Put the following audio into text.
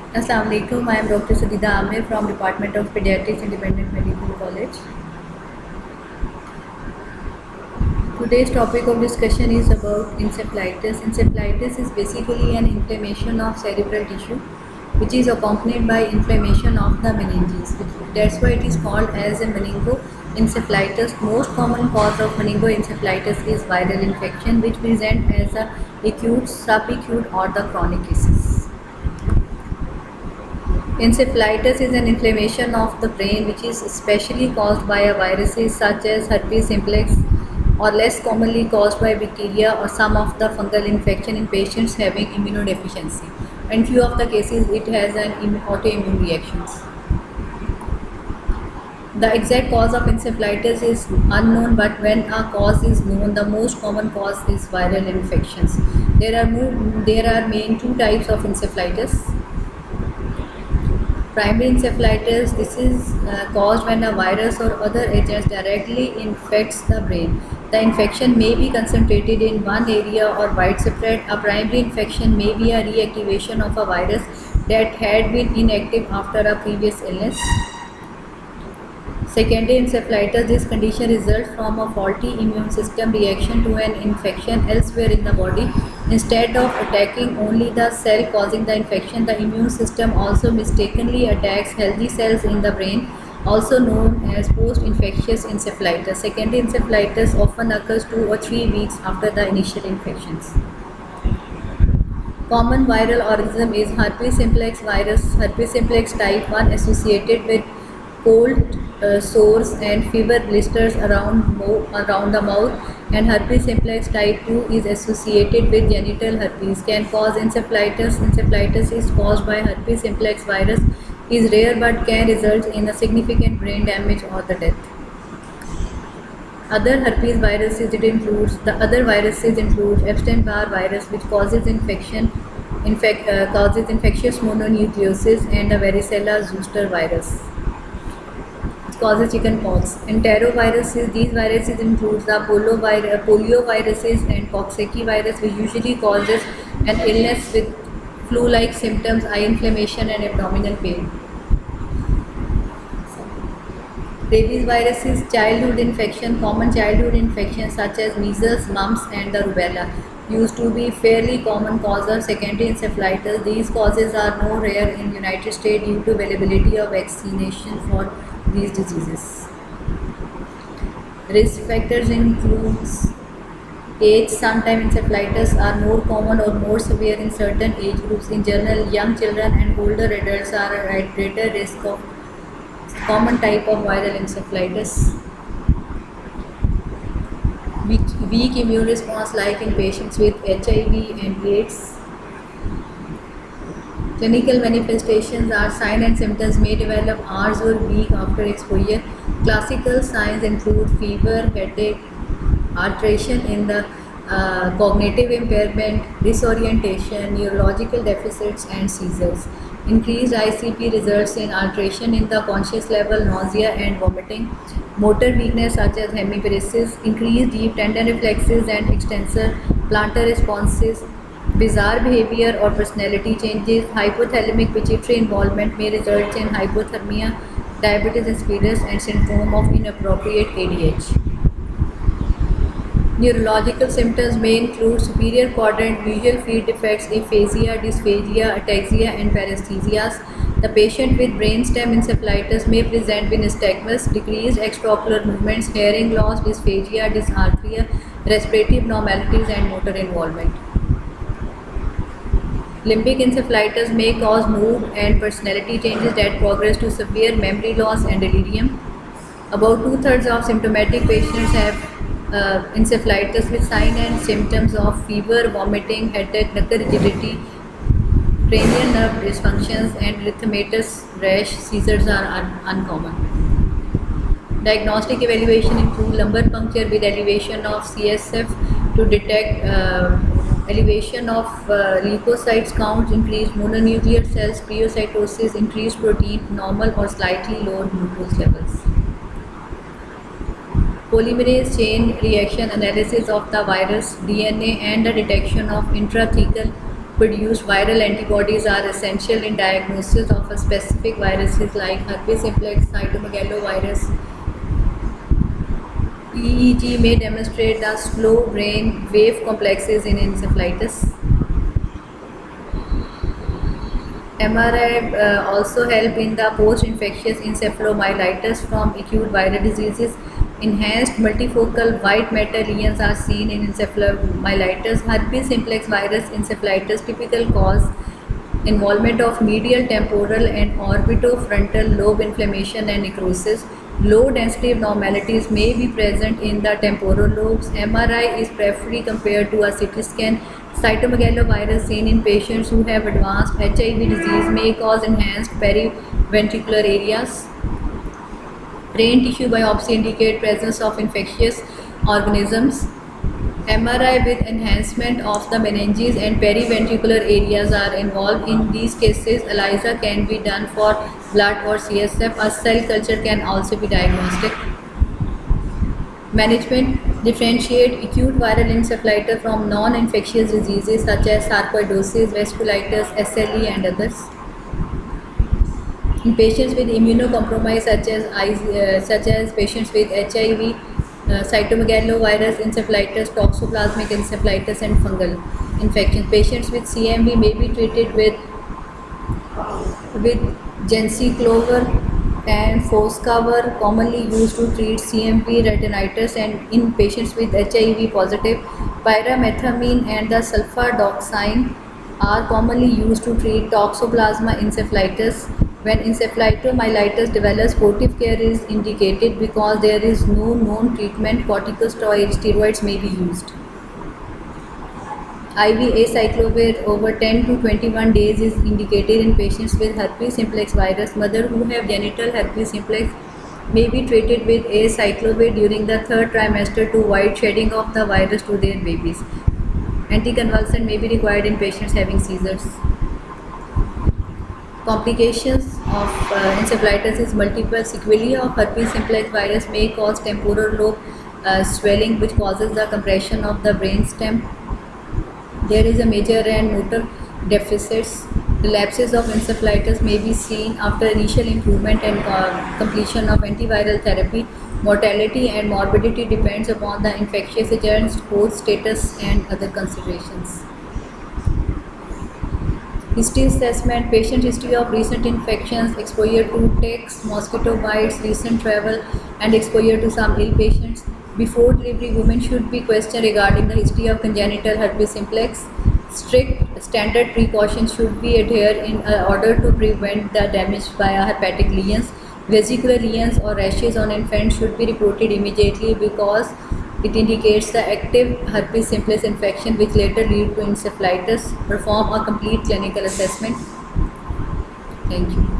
Assalamu alaikum. I am Dr. Sadida Amir from Department of Pediatrics, Independent Medical College. Today's topic of discussion is about encephalitis. Encephalitis is basically an inflammation of cerebral tissue which is accompanied by inflammation of the meninges. That's why it is called as a meningoencephalitis. Most common cause of meningoencephalitis is viral infection which present as a acute, subacute or the chronic cases. Encephalitis is an inflammation of the brain which is especially caused by a viruses such as herpes simplex or less commonly caused by bacteria or some of the fungal infection in patients having immunodeficiency. In few of the cases it has an autoimmune reactions. The exact cause of encephalitis is unknown, but when a cause is known, the most common cause is viral infections. There are main two types of encephalitis. Primary encephalitis, this is caused when a virus or other agent directly infects the brain. The infection may be concentrated in one area or widespread. A primary infection may be a reactivation of a virus that had been inactive after a previous illness. Secondary encephalitis, this condition results from a faulty immune system reaction to an infection elsewhere in the body. Instead of attacking only the cell causing the infection, the immune system also mistakenly attacks healthy cells in the brain, also known as post-infectious encephalitis. Secondary encephalitis often occurs 2 or 3 weeks after the initial infections. Common viral organism is herpes simplex virus. Herpes simplex type 1 associated with cold sores and fever blisters around the mouth, and herpes simplex type 2 is associated with genital herpes. Can cause encephalitis. Encephalitis is caused by herpes simplex virus, is rare but can result in a significant brain damage or the death. Other herpes viruses other viruses include Epstein-Barr virus, which causes causes infectious mononucleosis, and the varicella zoster virus causes chickenpox. Enteroviruses, these viruses include the polioviruses and Coxsackie virus, which usually causes an illness with flu-like symptoms, eye inflammation and abdominal pain. Rabies virus is childhood infection. Common childhood infections such as measles, mumps and the rubella used to be fairly common cause of secondary encephalitis. These causes are more rare in United States due to availability of vaccination for these diseases. Risk factors includes age. Sometimes encephalitis are more common or more severe in certain age groups. In general, young children and older adults are at greater risk of common type of viral encephalitis. Weak immune response like in patients with HIV and AIDS. Clinical manifestations are signs and symptoms may develop hours or weeks after exposure. Classical signs include fever, headache, alteration in the cognitive impairment, disorientation, neurological deficits and seizures. Increased ICP results in alteration in the conscious level, nausea and vomiting. Motor weakness such as hemiparesis, increased deep tendon reflexes and extensor plantar responses. Bizarre behavior or personality changes. Hypothalamic pituitary involvement may result in hypothermia, diabetes insipidus and syndrome of inappropriate ADH. Neurological symptoms may include superior quadrant visual field defects, aphasia, dysphagia, ataxia, and paresthesias. The patient with brainstem encephalitis may present with nystagmus, decreased extraocular movements, hearing loss, dysphagia, dysarthria, respiratory abnormalities, and motor involvement. Limbic encephalitis may cause mood and personality changes that progress to severe memory loss and delirium. About 2/3 of symptomatic patients have encephalitis with signs and symptoms of fever, vomiting, headache, knuckle rigidity, cranial nerve dysfunctions, and erythematous rash. Seizures are uncommon. Diagnostic evaluation include lumbar puncture with elevation of CSF to detect elevation of leukocytes counts, increased mononuclear cells, pleocytosis, increased protein, normal or slightly lower glucose levels. Polymerase chain reaction analysis of the virus DNA and the detection of intrathecal produced viral antibodies are essential in diagnosis of a specific viruses like herpes simplex, cytomegalovirus. EEG may demonstrate the slow brain wave complexes in encephalitis. MRI also help in the post-infectious encephalomyelitis from acute viral diseases. Enhanced multifocal white matter lesions are seen in encephalomyelitis. Herpes simplex virus encephalitis typical cause involvement of medial temporal and orbitofrontal lobe inflammation and necrosis. Low density abnormalities may be present in the temporal lobes. MRI is preferably compared to a CT scan. Cytomegalovirus seen in patients who have advanced HIV disease may cause enhanced periventricular areas. Brain tissue biopsy indicate presence of infectious organisms. MRI with enhancement of the meninges and periventricular areas are involved. In these cases, ELISA can be done for blood or CSF. A cell culture can also be diagnostic. Management differentiate acute viral encephalitis from non-infectious diseases such as sarcoidosis, vasculitis, SLE, and others. In patients with immunocompromise such as patients with HIV, cytomegalovirus encephalitis, toxoplasmic encephalitis, and fungal infections. Patients with CMV may be treated with Genciclovir and Foscavir, commonly used to treat CMV retinitis, and in patients with HIV positive, pyrimethamine and the sulfadoxine are commonly used to treat Toxoplasma encephalitis. When encephalomyelitis develops, supportive care is indicated because there is no known treatment. Corticosteroids may be used. IV acyclovir over 10 to 21 days is indicated in patients with herpes simplex virus. Mothers who have genital herpes simplex may be treated with acyclovir during the third trimester to avoid shedding of the virus to their babies. Anticonvulsant may be required in patients having seizures. Complications of encephalitis is multiple sequelae of herpes simplex virus may cause temporal lobe swelling, which causes the compression of the brain stem. There is a major and motor deficits. Relapses of encephalitis may be seen after initial improvement and completion of antiviral therapy. Mortality and morbidity depends upon the infectious agent's host status and other considerations. History assessment, patient history of recent infections, exposure to ticks, mosquito bites, recent travel, and exposure to some ill patients. Before delivery, women should be questioned regarding the history of congenital herpes simplex. Strict standard precautions should be adhered in order to prevent the damage by herpetic lesions. Vesicular lesions or rashes on infants should be reported immediately because it indicates the active herpes simplex infection which later lead to encephalitis. Perform a complete clinical assessment. Thank you.